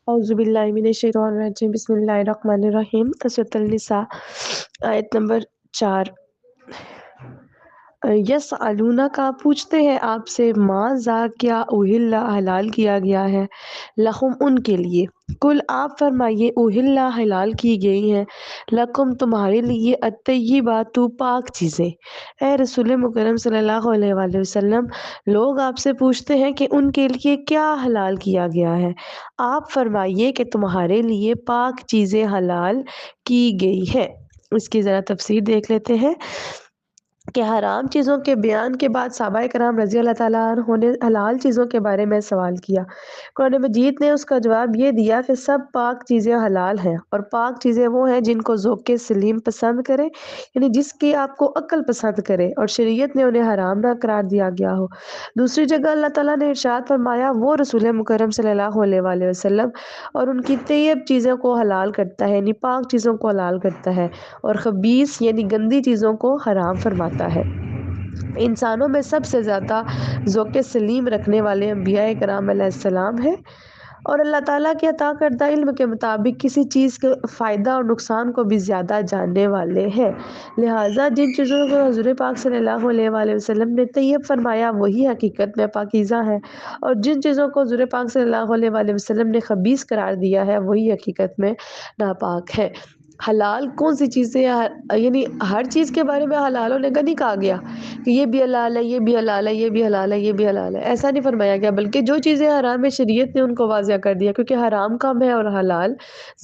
اعوذ باللہ من الشیطان الرجیم بسم اللہ الرحمن الرحیم سورۃ النساء آیت نمبر 4۔ کا پوچھتے ہیں آپ سے، ماذا کیا اوہلا حلال کیا گیا ہے، لہم ان کے لیے، کل آپ فرمائیے اوہلا حلال کی گئی ہیں، لکم تمہارے لیے، الطیبات پاک چیزیں۔ اے رسول مکرم صلی اللہ علیہ وآلہ وسلم، لوگ آپ سے پوچھتے ہیں کہ ان کے لیے کیا حلال کیا گیا ہے، آپ فرمائیے کہ تمہارے لیے پاک چیزیں حلال کی گئی ہیں۔ اس کی ذرا تفسیر دیکھ لیتے ہیں کہ حرام چیزوں کے بیان کے بعد صحابہ کرام رضی اللہ تعالیٰ عنہ نے حلال چیزوں کے بارے میں سوال کیا۔ قرآن مجید نے اس کا جواب یہ دیا کہ سب پاک چیزیں حلال ہیں، اور پاک چیزیں وہ ہیں جن کو ذوق سلیم پسند کرے، یعنی جس کی آپ کو عقل پسند کرے اور شریعت نے انہیں حرام نہ قرار دیا گیا ہو۔ دوسری جگہ اللہ تعالیٰ نے ارشاد فرمایا، وہ رسول مکرم صلی اللہ علیہ وآلہ وسلم اور ان کی طیب چیزوں کو حلال کرتا ہے، یعنی پاک چیزوں کو حلال کرتا ہے، اور خبیث یعنی گندی چیزوں کو حرام فرماتا ہے۔ انسانوں میں سب سے زیادہ ذوق سلیم رکھنے والے انبیاء کرام علیہ السلام ہیں، اور اللہ تعالیٰ کے عطا کردہ علم کے مطابق کسی چیز کے فائدہ اور نقصان کو بھی زیادہ جاننے والے ہیں۔ لہٰذا جن چیزوں کو حضور پاک صلی اللہ علیہ وآلہ وسلم نے طیب فرمایا وہی حقیقت میں پاکیزہ ہے، اور جن چیزوں کو حضور پاک صلی اللہ علیہ وآلہ وسلم نے خبیث قرار دیا ہے وہی حقیقت میں ناپاک ہے۔ حلال کون سی چیزیں، یعنی ہر چیز کے بارے میں حلال ہونے کا نہیں کہا گیا کہ یہ بھی حلال ہے، یہ بھی حلال ہے، یہ بھی حلال ہے، یہ بھی حلال ہے، ایسا نہیں فرمایا گیا، بلکہ جو چیزیں حرام ہے شریعت نے ان کو واضح کر دیا، کیونکہ حرام کم ہے اور حلال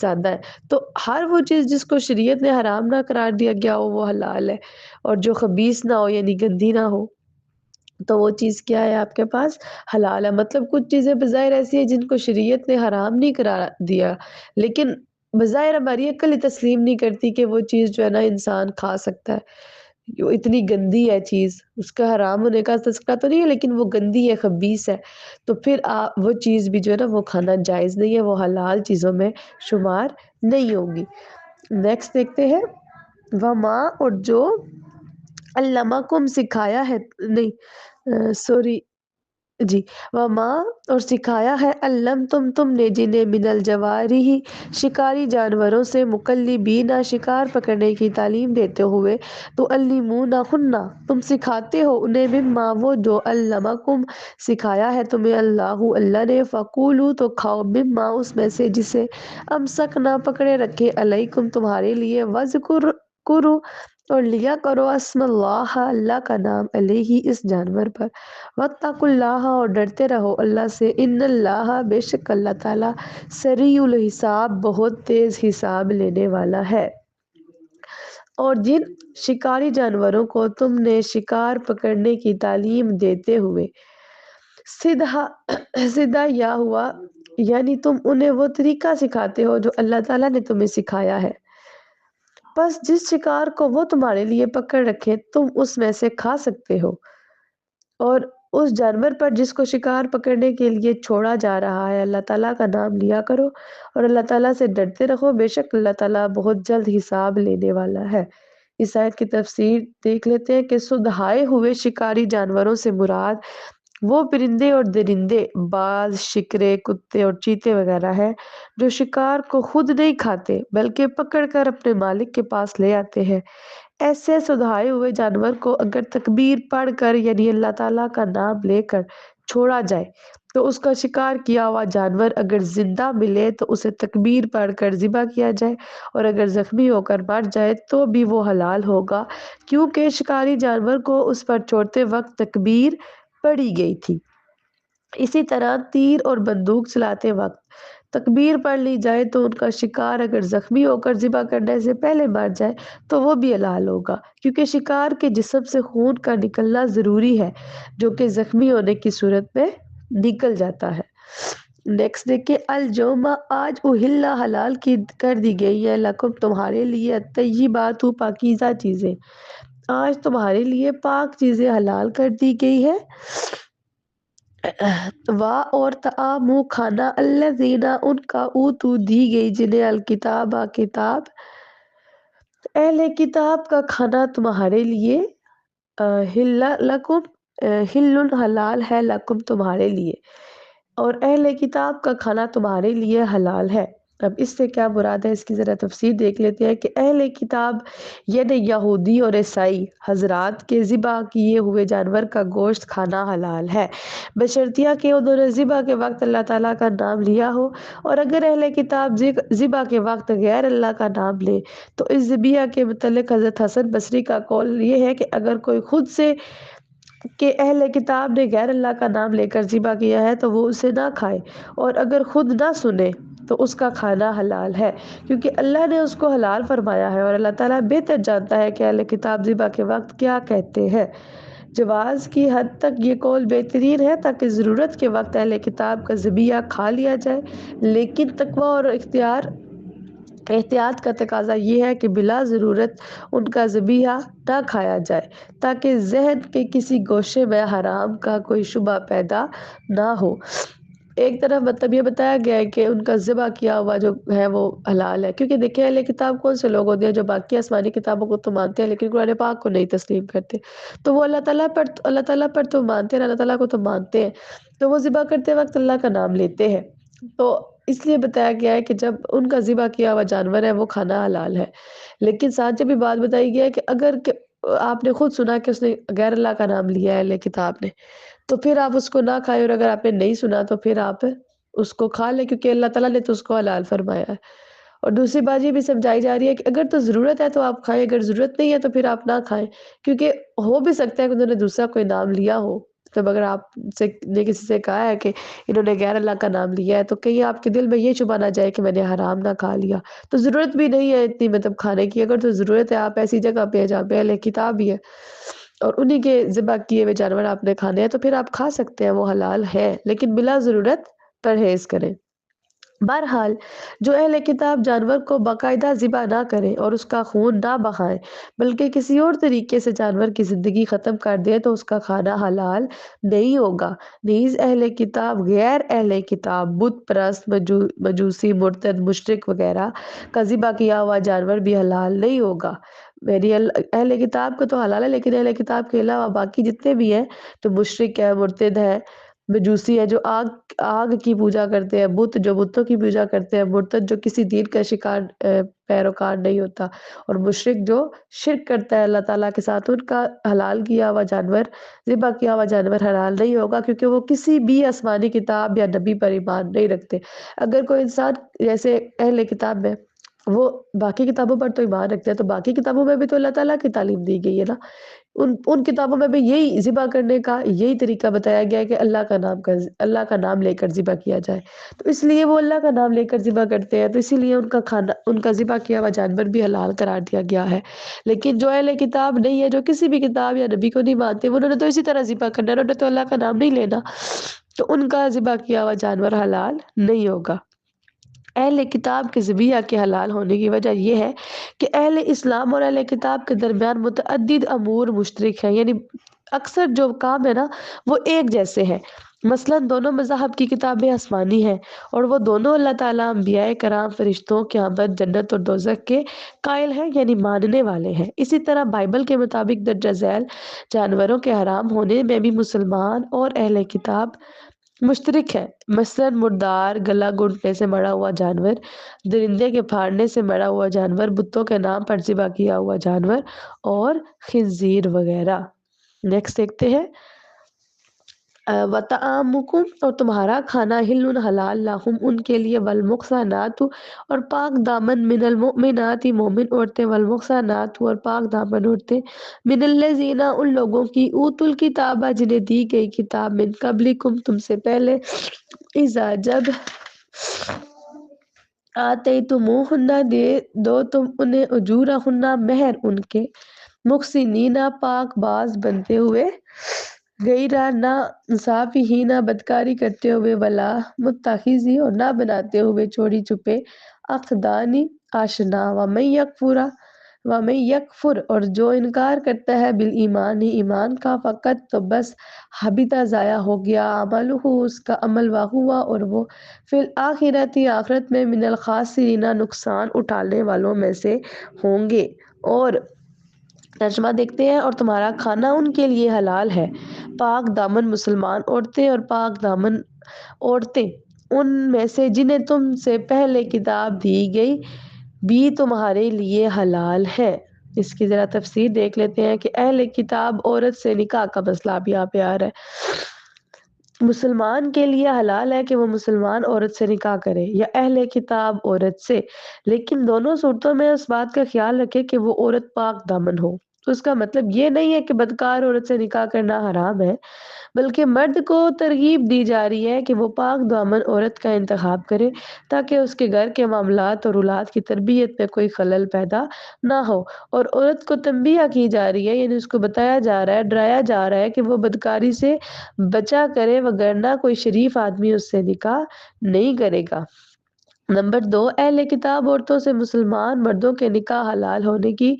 زیادہ ہے، تو ہر وہ چیز جس کو شریعت نے حرام نہ قرار دیا گیا ہو وہ حلال ہے، اور جو خبیث نہ ہو یعنی گندی نہ ہو تو وہ چیز کیا ہے آپ کے پاس حلال ہے۔ مطلب کچھ چیزیں بظاہر ایسی ہیں جن کو شریعت نے حرام نہیں قرار دیا، لیکن بظاہر ہماری عقل ہی تسلیم نہیں کرتی کہ وہ چیز جو ہے نا انسان کھا سکتا ہے، وہ اتنی گندی ہے چیز، اس کا حرام ہونے کا تذکرہ تو نہیں ہے لیکن وہ گندی ہے، خبیث ہے، تو پھر وہ چیز بھی جو ہے نا وہ کھانا جائز نہیں ہے، وہ حلال چیزوں میں شمار نہیں ہوگی۔ نیکسٹ دیکھتے ہیں، وما اور جو علمکم سکھایا ہے، نہیں سوری جی، وما اور سکھایا ہے، تم نے جنہیں من الجوارح شکاری جانوروں سے، مکلبین شکار پکڑنے کی تعلیم دیتے ہوئے، تو علمونہن تم سکھاتے ہو انہیں، مما وہ جو علمکم سکھایا ہے تمہیں اللہ نے، فکولو تو کھاؤ، مما اس میں سے جسے امسکنا پکڑے رکھے، علیکم تمہارے لیے، وذکروا اور لیا کرو، اسم اللہ کا نام، علیہ اس جانور پر، واتقوا اللہ اور ڈرتے رہو اللہ سے، ان اللہ بے شک اللہ تعالیٰ سریع الحساب بہت تیز حساب لینے والا ہے۔ اور جن شکاری جانوروں کو تم نے شکار پکڑنے کی تعلیم دیتے ہوئے، سیدھا یا ہوا یعنی تم انہیں وہ طریقہ سکھاتے ہو جو اللہ تعالیٰ نے تمہیں سکھایا ہے، بس جس شکار کو وہ تمہارے لیے پکڑ رکھے تم اس میں سے کھا سکتے ہو، اور اس جانور پر جس کو شکار پکڑنے کے لیے چھوڑا جا رہا ہے اللہ تعالیٰ کا نام لیا کرو، اور اللہ تعالیٰ سے ڈرتے رہو، بے شک اللہ تعالیٰ بہت جلد حساب لینے والا ہے۔ اس آیت کی تفسیر دیکھ لیتے ہیں کہ سدھائے ہوئے شکاری جانوروں سے مراد وہ پرندے اور درندے، باز، شکرے، کتے اور چیتے وغیرہ ہیں جو شکار کو خود نہیں کھاتے بلکہ پکڑ کر اپنے مالک کے پاس لے آتے ہیں۔ ایسے سدھائے ہوئے جانور کو اگر تکبیر پڑھ کر یعنی اللہ تعالیٰ کا نام لے کر چھوڑا جائے تو اس کا شکار کیا ہوا جانور اگر زندہ ملے تو اسے تکبیر پڑھ کر ذبح کیا جائے، اور اگر زخمی ہو کر مر جائے تو بھی وہ حلال ہوگا، کیونکہ شکاری جانور کو اس پر چھوڑتے وقت تکبیر پڑھی گئی تھی۔ اسی طرح تیر اور بندوق چلاتے وقت تکبیر پڑھ لی جائے تو ان کا شکار اگر زخمی ہو کر ذبح کرنے سے پہلے مر جائے تو وہ بھی حلال ہوگا، کیونکہ شکار کے جسم سے خون کا نکلنا ضروری ہے جو کہ زخمی ہونے کی صورت میں نکل جاتا ہے۔ نیکسٹ دیکھیں، الجوم آج اہلا حلال کی کر دی گئی ہے، لکم تمہارے لیے، الطیبات پاکیزہ چیزیں، آج تمہارے لیے پاک چیزیں حلال کر دی گئی ہے، اور طعام کھانا الذین ان کا اوتو دی گئی جنہیں الکتاب کتاب، اہل کتاب کا کھانا تمہارے لیے، حل لکم حل حلال ہے، لکم تمہارے لیے، اور اہل کتاب کا کھانا تمہارے لیے حلال ہے۔ اب اس سے کیا مراد ہے، اس کی ذرا تفسیر دیکھ لیتے ہیں کہ اہل کتاب یعنی یہودی اور عیسائی حضرات کے ذبح کیے ہوئے جانور کا گوشت کھانا حلال ہے، بشرطیہ کہ انہوں نے ذبح کے وقت اللہ تعالیٰ کا نام لیا ہو، اور اگر اہل کتاب ذبح کے وقت غیر اللہ کا نام لے تو اس ذبیحہ کے متعلق حضرت حسن بصری کا قول یہ ہے کہ اگر کوئی خود سے کہ اہل کتاب نے غیر اللہ کا نام لے کر ذبح کیا ہے تو وہ اسے نہ کھائے، اور اگر خود نہ سنے تو اس کا کھانا حلال ہے، کیونکہ اللہ نے اس کو حلال فرمایا ہے، اور اللہ تعالیٰ بہتر جانتا ہے کہ اہل کتاب ذبح کے وقت کیا کہتے ہیں۔ جواز کی حد تک یہ قول بہترین ہے تاکہ ضرورت کے وقت اہل کتاب کا ذبیحہ کھا لیا جائے، لیکن تقوی اور احتیاط کا تقاضا یہ ہے کہ بلا ضرورت ان کا ذبیحہ نہ کھایا جائے تاکہ ذہن کے کسی گوشے میں حرام کا کوئی شبہ پیدا نہ ہو۔ ایک طرف مطلب یہ بتایا گیا ہے کہ ان کا ذبح کیا ہوا جو ہے وہ حلال ہے، کیونکہ دیکھیں اہل کتاب کون سے لوگ ہوتے ہیں جو باقی آسمانی کتابوں کو تو مانتے ہیں لیکن قرآن پاک کو نہیں تسلیم کرتے، تو وہ اللہ تعالیٰ پر تو مانتے ہیں، اللہ تعالیٰ کو تو مانتے ہیں، تو وہ ذبح کرتے وقت اللہ کا نام لیتے ہیں، تو اس لیے بتایا گیا ہے کہ جب ان کا ذبح کیا ہوا جانور ہے وہ کھانا حلال ہے۔ لیکن ساتھ جب بھی بات بتائی گیا ہے کہ اگر آپ نے خود سنا کہ اس نے غیر اللہ کا نام لیا ہے اہل کتاب نے، تو پھر آپ اس کو نہ کھائیں، اور اگر آپ نے نہیں سنا تو پھر آپ اس کو کھا لیں، کیونکہ اللہ تعالیٰ نے تو اس کو حلال فرمایا ہے۔ اور دوسری بات یہ بھی سمجھائی جا رہی ہے کہ اگر تو ضرورت ہے تو آپ کھائیں، اگر ضرورت نہیں ہے تو پھر آپ نہ کھائیں، کیونکہ ہو بھی سکتا ہے کہ انہوں نے دوسرا کوئی نام لیا ہو، تب اگر آپ نے کسی سے کہا ہے کہ انہوں نے غیر اللہ کا نام لیا ہے تو کہیں آپ کے دل میں یہ شبہ نہ جائے کہ میں نے حرام نہ کھا لیا، تو ضرورت بھی نہیں ہے اتنی مطلب کھانے کی، اگر تو ضرورت ہے آپ ایسی جگہ پہ ہیں جہاں پہ اہل کتاب بھی ہے اور انہی کے ذبح کیے ہوئے جانور آپ نے کھانے ہیں تو پھر آپ کھا سکتے ہیں، وہ حلال ہے، لیکن بلا ضرورت پرہیز کریں۔ بہرحال جو اہل کتاب جانور کو باقاعدہ ذبح نہ کریں اور اس کا خون نہ بہائیں بلکہ کسی اور طریقے سے جانور کی زندگی ختم کر دیں تو اس کا کھانا حلال نہیں ہوگا۔ نیز اہل کتاب غیر اہل کتاب بت پرست مجوسی مرتد مشرک وغیرہ کا ذبح کیا ہوا جانور بھی حلال نہیں ہوگا۔ میری اہل کتاب کا تو حلال ہے، لیکن اہل کتاب کے علاوہ باقی جتنے بھی ہیں تو مشرک ہے، مرتد ہے، مجوسی ہے جو آگ کی پوجا کرتے ہیں، بت جو بتوں کی پوجا کرتے ہیں، مرتد جو کسی دین کا پیروکار نہیں ہوتا، اور مشرک جو شرک کرتا ہے اللہ تعالیٰ کے ساتھ، ان کا حلال کیا ہوا جانور ذبح کیا ہوا جانور حلال نہیں ہوگا، کیونکہ وہ کسی بھی آسمانی کتاب یا نبی پر ایمان نہیں رکھتے۔ اگر کوئی انسان جیسے اہل کتاب میں وہ باقی کتابوں پر تو ایمان رکھتے ہیں، تو باقی کتابوں میں بھی تو اللہ تعالیٰ کی تعلیم دی گئی ہے نا، ان کتابوں میں بھی یہی ذبح کرنے کا یہی طریقہ بتایا گیا ہے کہ اللہ کا نام لے کر ذبح کیا جائے، تو اس لیے وہ اللہ کا نام لے کر ذبح کرتے ہیں، تو اسی لیے ان کا ذبح کیا ہوا جانور بھی حلال قرار دیا گیا ہے۔ لیکن جو اہل کتاب نہیں ہے، جو کسی بھی کتاب یا نبی کو نہیں مانتے، انہوں نے تو اسی طرح ذبح کرنا ہے، انہوں نے تو اللہ کا نام نہیں لینا، تو ان کا ذبح کیا ہوا جانور حلال نہیں ہوگا۔ اہل کتاب کے ذبیحہ کے حلال ہونے کی وجہ یہ ہے کہ اہل اسلام اور اہل کتاب کے درمیان متعدد امور مشترک ہیں، یعنی اکثر جو کام ہے نا وہ ایک جیسے ہیں، مثلا دونوں مذاہب کی کتابیں آسمانی ہیں، اور وہ دونوں اللہ تعالیٰ، انبیاء کرام، فرشتوں، قیامت، جنت اور دوزخ کے قائل ہیں یعنی ماننے والے ہیں۔ اسی طرح بائبل کے مطابق درجہ ذیل جانوروں کے حرام ہونے میں بھی مسلمان اور اہل کتاب مشترک ہے، مثلا مردار، گلا گھونٹنے سے مرا ہوا جانور، درندے کے پھاڑنے سے مرا ہوا جانور، بتوں کے نام پر ذبح کیا ہوا جانور اور خنزیر وغیرہ۔ نیکسٹ دیکھتے ہیں وَطَعَامُكُمْ، اور تمہارا کھانا حل حلال لہم ان کے لیے، والمحصنات، اور پاک دامن، من المؤمنات، مومن عورتیں، والمحصنات، اور پاک دامن عورتیں، من الذین، ان لوگوں کی، اوتوا الکتاب، جنہیں دی گئی کتاب، من قبلکم، تم سے پہلے، اذا جب، آتیتموہن، دے دو تم انہیں، اجورہن، مہر ان کے، محسنین، پاک باز بنتے ہوئے، غیرہ نہ صافحین، بدکاری کرتے ہوئے، ولا متخذی، اور نہ بناتے ہوئے چوری چھپے، اخدانی، آشنا، ومن یکفر، اور جو انکار کرتا ہے، بالایمان، ایمان کا، فقط تو بس، حبط، ضائع ہو گیا، عملہ، اس کا عمل، وہو، اور وہ، فی الآخرۃ، آخرت میں، من الخاسرین، نقصان اٹھانے والوں میں سے ہوں گے۔ اور ترجمہ دیکھتے ہیں، اور تمہارا کھانا ان کے لیے حلال ہے، پاک دامن مسلمان عورتیں اور پاک دامن عورتیں ان میں سے جنہیں تم سے پہلے کتاب دی گئی بھی تمہارے لیے حلال ہے۔ اس کی ذرا تفسیر دیکھ لیتے ہیں کہ اہل کتاب عورت سے نکاح کا مسئلہ بھی یہاں پہ آ رہا ہے۔ مسلمان کے لیے حلال ہے کہ وہ مسلمان عورت سے نکاح کرے یا اہل کتاب عورت سے، لیکن دونوں صورتوں میں اس بات کا خیال رکھے کہ وہ عورت پاک دامن ہو۔ تو اس کا مطلب یہ نہیں ہے کہ بدکار عورت سے نکاح کرنا حرام ہے، بلکہ مرد کو ترغیب دی جا رہی ہے کہ وہ پاک دامن عورت کا انتخاب کرے تاکہ اس کے گھر کے معاملات اور اولاد کی تربیت میں کوئی خلل پیدا نہ ہو، اور عورت کو تنبیہ کی جا رہی ہے، یعنی اس کو بتایا جا رہا ہے، ڈرایا جا رہا ہے کہ وہ بدکاری سے بچا کرے، وگرنہ کوئی شریف آدمی اس سے نکاح نہیں کرے گا۔ نمبر 2، اہل کتاب عورتوں سے مسلمان مردوں کے نکاح حلال ہونے کی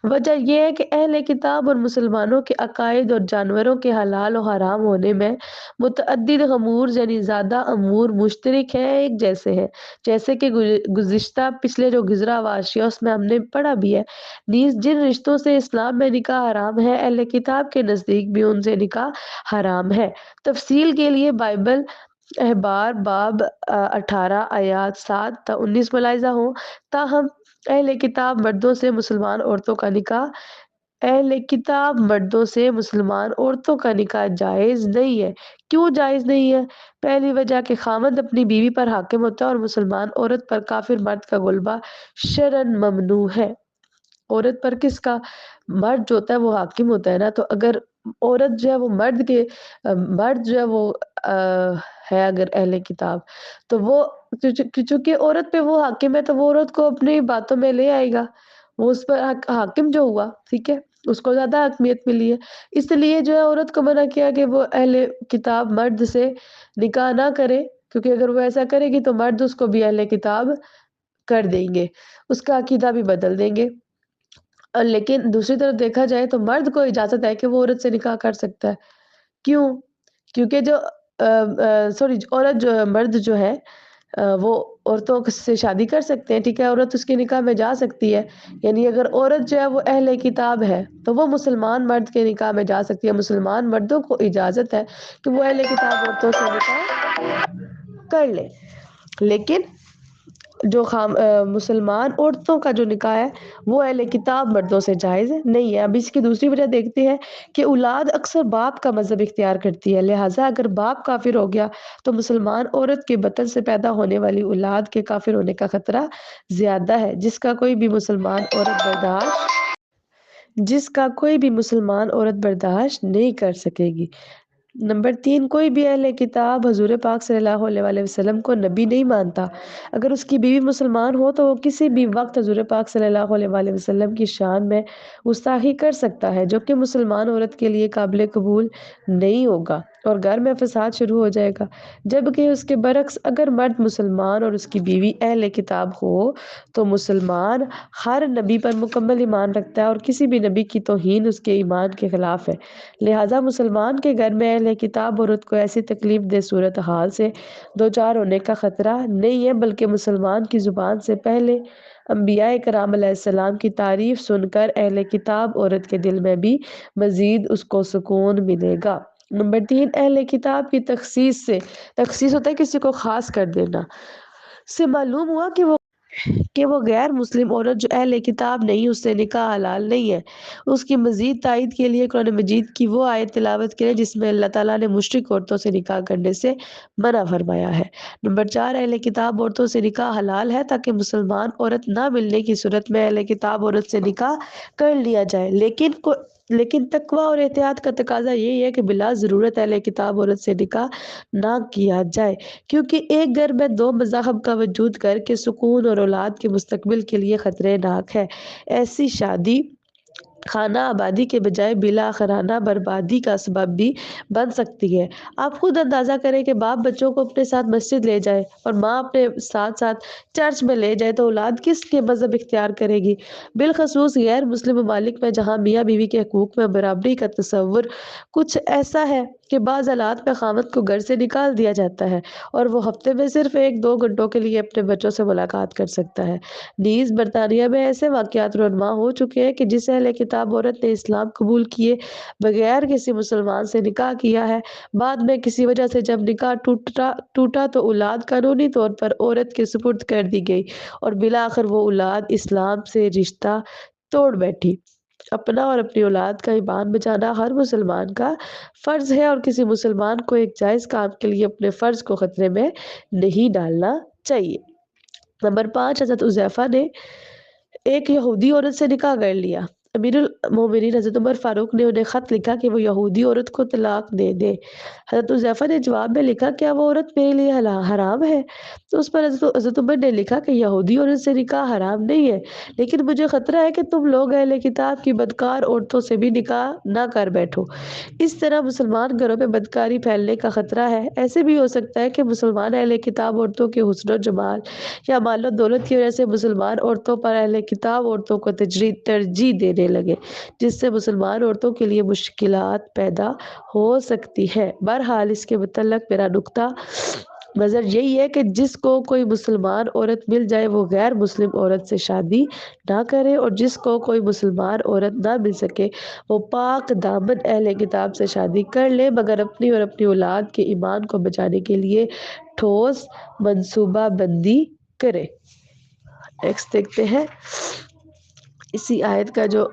وجہ یہ ہے کہ اہل کتاب اور مسلمانوں کے عقائد اور جانوروں کے حلال و حرام ہونے میں متعدد امور یعنی زیادہ امور مشترک ہیں، ایک جیسے ہیں، جیسے کہ گزشتہ پچھلے جو گزرا واشیا اس میں ہم نے پڑھا بھی ہے۔ نیز جن رشتوں سے اسلام میں نکاح حرام ہے، اہل کتاب کے نزدیک بھی ان سے نکاح حرام ہے۔ تفصیل کے لیے بائبل احبار باب 18 آیات 7 تا 19 ملاحظہ ہوں۔ تاہم اہل کتاب مردوں سے مسلمان عورتوں کا نکاح جائز نہیں ہے۔ کیوں جائز نہیں ہے؟ پہلی وجہ کہ خامند اپنی بیوی پر حاکم ہوتا ہے اور مسلمان عورت پر کافر مرد کا غلبہ شرعاً ممنوع ہے۔ عورت پر کس کا؟ مرد جو ہوتا ہے وہ حاکم ہوتا ہے نا، تو اگر عورت جو ہے وہ مرد جو ہے وہ ہے اگر اہل کتاب، تو وہ چونکہ عورت پہ وہ حاکم ہے تو وہ عورت کو اپنی باتوں میں لے آئے گا، وہ اس پر حاکم جو ہوا، ٹھیک ہے، اس کو زیادہ حکمیت ملی ہے، اس لیے جو ہے عورت کو منع کیا کہ وہ اہل کتاب مرد سے نکاح نہ کرے، کیونکہ اگر وہ ایسا کرے گی تو مرد اس کو بھی اہل کتاب کر دیں گے، اس کا عقیدہ بھی بدل دیں گے۔ لیکن دوسری طرف دیکھا جائے تو مرد کو اجازت ہے کہ وہ عورت سے نکاح کر سکتا ہے۔ کیوں؟ کیونکہ مرد جو ہے وہ عورتوں سے شادی کر سکتے ہیں، ٹھیک ہے، عورت اس کے نکاح میں جا سکتی ہے، یعنی اگر عورت جو ہے وہ اہل کتاب ہے تو وہ مسلمان مرد کے نکاح میں جا سکتی ہے، مسلمان مردوں کو اجازت ہے کہ وہ اہل کتاب عورتوں سے نکاح کر لے، لیکن جو مسلمان عورتوں کا جو نکاح ہے وہ اہل کتاب مردوں سے جائز نہیں ہے۔ اب اس کی دوسری وجہ دیکھتے ہیں کہ اولاد اکثر باپ کا مذہب اختیار کرتی ہے، لہٰذا اگر باپ کافر ہو گیا تو مسلمان عورت کے بطن سے پیدا ہونے والی اولاد کے کافر ہونے کا خطرہ زیادہ ہے، جس کا کوئی بھی مسلمان عورت برداشت نہیں کر سکے گی۔ نمبر 3، کوئی بھی اہل کتاب حضور پاک صلی اللہ علیہ وسلم کو نبی نہیں مانتا۔ اگر اس کی بیوی مسلمان ہو تو وہ کسی بھی وقت حضور پاک صلی اللہ علیہ وسلم کی شان میں گستاخی کر سکتا ہے، جو کہ مسلمان عورت کے لیے قابل قبول نہیں ہوگا اور گھر میں فساد شروع ہو جائے گا۔ جبکہ اس کے برعکس اگر مرد مسلمان اور اس کی بیوی اہل کتاب ہو تو مسلمان ہر نبی پر مکمل ایمان رکھتا ہے اور کسی بھی نبی کی توہین اس کے ایمان کے خلاف ہے، لہٰذا مسلمان کے گھر میں اہل کتاب عورت کو ایسی تکلیف دہ صورتحال سے دوچار ہونے کا خطرہ نہیں ہے، بلکہ مسلمان کی زبان سے پہلے انبیاء کرام علیہ السلام کی تعریف سن کر اہل کتاب عورت کے دل میں بھی مزید اس کو سکون ملے گا۔ نمبر 3، اہل کتاب کی تخصیص ہوتا ہے کسی کو خاص کر دینا، سے معلوم ہوا کہ وہ غیر مسلم عورت جو اہل کتاب نہیں اس سے نکاح حلال نہیں ہے۔ اس کی مزید تائید کے لیے قرآن مجید کی وہ آیت تلاوت کریں جس میں اللہ تعالیٰ نے مشرک عورتوں سے نکاح کرنے سے منع فرمایا ہے۔ نمبر 4، اہل کتاب عورتوں سے نکاح حلال ہے تاکہ مسلمان عورت نہ ملنے کی صورت میں اہل کتاب عورت سے نکاح کر لیا جائے، لیکن تقویٰ اور احتیاط کا تقاضا یہی ہے کہ بلا ضرورت اہل کتاب عورت سے نکاح نہ کیا جائے، کیونکہ ایک گھر میں دو مذاہب کا وجود کر کے سکون اور اولاد کے مستقبل کے لیے خطرے ناک ہے۔ ایسی شادی خانہ آبادی کے بجائے بلا خانہ بربادی کا سبب بھی بن سکتی ہے۔ آپ خود اندازہ کریں کہ باپ بچوں کو اپنے ساتھ مسجد لے جائے اور ماں اپنے ساتھ چرچ میں لے جائے تو اولاد کس کے مذہب اختیار کرے گی؟ بالخصوص غیر مسلم ممالک میں جہاں میاں بیوی کے حقوق میں برابری کا تصور کچھ ایسا ہے کہ بعض حالات میں خاوند کو گھر سے نکال دیا جاتا ہے اور وہ ہفتے میں صرف 1-2 گھنٹوں کے لیے اپنے بچوں سے ملاقات کر سکتا ہے۔ نیز برطانیہ میں ایسے واقعات رونما ہو چکے ہیں کہ جس اہل کتاب عورت نے اسلام قبول کیے بغیر کسی مسلمان سے نکاح کیا ہے، بعد میں کسی وجہ سے جب نکاح ٹوٹا تو اولاد قانونی طور پر عورت کے سپرد کر دی گئی اور بالآخر وہ اولاد اسلام سے رشتہ توڑ بیٹھی۔ اپنا اور اپنی اولاد کا ایمان بچانا ہر مسلمان کا فرض ہے اور کسی مسلمان کو ایک جائز کام کے لیے اپنے فرض کو خطرے میں نہیں ڈالنا چاہیے۔ نمبر 5، حضرت حذیفہ نے ایک یہودی عورت سے نکاح کر لیا۔ امیر المومنین حضرت عمر فاروق نے انہیں خط لکھا کہ وہ یہودی عورت کو طلاق دے دے۔ حضرت حذیفہ نے جواب میں لکھا، کیا وہ عورت میرے لیے حرام ہے؟ تو اس پر حضرت عمر نے لکھا کہ یہودی عورت سے نکاح حرام نہیں ہے، لیکن مجھے خطرہ ہے کہ تم لوگ اہل کتاب کی بدکار عورتوں سے بھی نکاح نہ کر بیٹھو۔ اس طرح مسلمان گھروں میں بدکاری پھیلنے کا خطرہ ہے۔ ایسے بھی ہو سکتا ہے کہ مسلمان اہل کتاب عورتوں کے حسن و جمال یا مال و دولت کی وجہ سے مسلمان عورتوں پر اہل کتاب عورتوں کو ترجیح دینے لگے، جس سے مسلمان عورتوں کے لیے مشکلات پیدا ہو سکتی ہے۔ بہرحال اس کے متعلق میرا نقطہ نظر یہی ہے کہ جس کو کوئی مسلمان عورت مل جائے وہ غیر مسلم عورت سے شادی نہ کرے، اور جس کو کوئی مسلمان عورت نہ مل سکے وہ پاک دامن اہل کتاب سے شادی کر لے، مگر اپنی اور اپنی اولاد کے ایمان کو بچانے کے لیے ٹھوس منصوبہ بندی کرے۔ نیکسٹ دیکھتے ہیں اسی آیت کا جو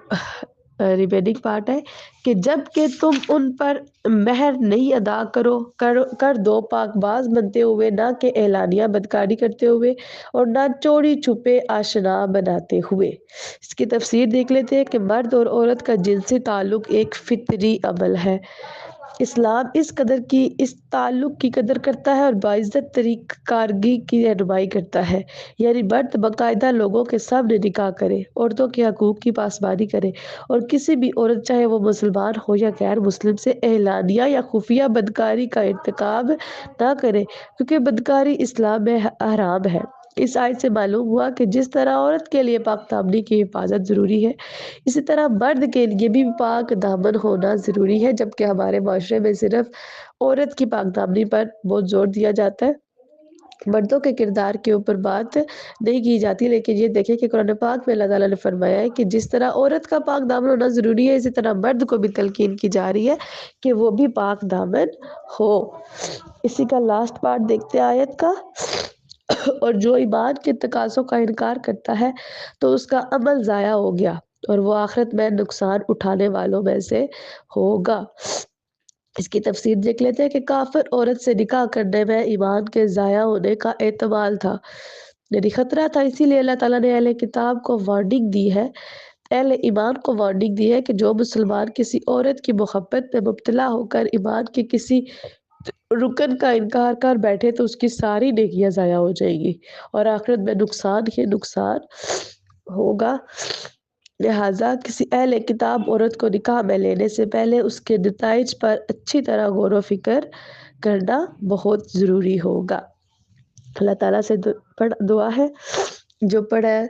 ریمیننگ پارٹ ہے کہ جب کہ تم ان پر مہر نہیں ادا کر دو پاک باز بنتے ہوئے، نہ کہ اعلانیہ بدکاری کرتے ہوئے اور نہ چوری چھپے آشنا بناتے ہوئے۔ اس کی تفسیر دیکھ لیتے ہیں کہ مرد اور عورت کا جنسی تعلق ایک فطری عمل ہے۔ اسلام اس تعلق کی قدر کرتا ہے اور باعزت طریقہ کارگی کی رہنمائی کرتا ہے، یعنی مرد باقاعدہ لوگوں کے سامنے نکاح کرے، عورتوں کے حقوق کی پاسبانی کرے اور کسی بھی عورت چاہے وہ مسلمان ہو یا غیر مسلم سے اعلانیہ یا خفیہ بدکاری کا ارتکاب نہ کرے، کیونکہ بدکاری اسلام میں حرام ہے۔ اس آیت سے معلوم ہوا کہ جس طرح عورت کے لیے پاک دامنی کی حفاظت ضروری ہے، اسی طرح مرد کے لیے بھی پاک دامن ہونا ضروری ہے، جبکہ ہمارے معاشرے میں صرف عورت کی پاک دامنی پر بہت زور دیا جاتا ہے، مردوں کے کردار کے اوپر بات نہیں کی جاتی۔ لیکن یہ دیکھیں کہ قرآن پاک میں اللہ تعالیٰ نے فرمایا ہے کہ جس طرح عورت کا پاک دامن ہونا ضروری ہے، اسی طرح مرد کو بھی تلقین کی جا رہی ہے کہ وہ بھی پاک دامن ہو۔ اسی کا لاسٹ پارٹ دیکھتے ہیں آیت کا، اور جو ایمان کے تقاضوں کا انکار کرتا ہے تو اس کا عمل ضائع ہو گیا اور وہ آخرت میں نقصان اٹھانے والوں میں سے ہوگا۔ اس کی تفسیر دیکھ لیتے ہیں کہ کافر عورت سے نکاح کرنے میں ایمان کے ضائع ہونے کا احتمال تھا، یعنی خطرہ تھا، اسی لیے اللہ تعالیٰ نے اہل کتاب کو وارننگ دی ہے، اہل ایمان کو وارننگ دی ہے کہ جو مسلمان کسی عورت کی محبت میں مبتلا ہو کر ایمان کے کسی رکن کا انکار کر بیٹھے تو اس کی ساری نیکیاں ضائع ہو جائیں گی اور آخرت میں نقصان ہی نقصان ہوگا۔ لہٰذا کسی اہل کتاب عورت کو نکاح میں لینے سے پہلے اس کے نتائج پر اچھی طرح غور و فکر کرنا بہت ضروری ہوگا۔ اللہ تعالیٰ سے دعا ہے جو پڑھا ہے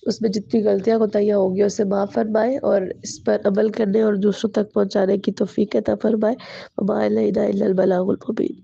اس میں جتنی غلطیاں کوتاہیاں ہوگی اسے معاف فرمائے اور اس پر عمل کرنے اور دوسروں تک پہنچانے کی توفیق عطا فرمائے۔ وما علینا الا البلاغ المبین۔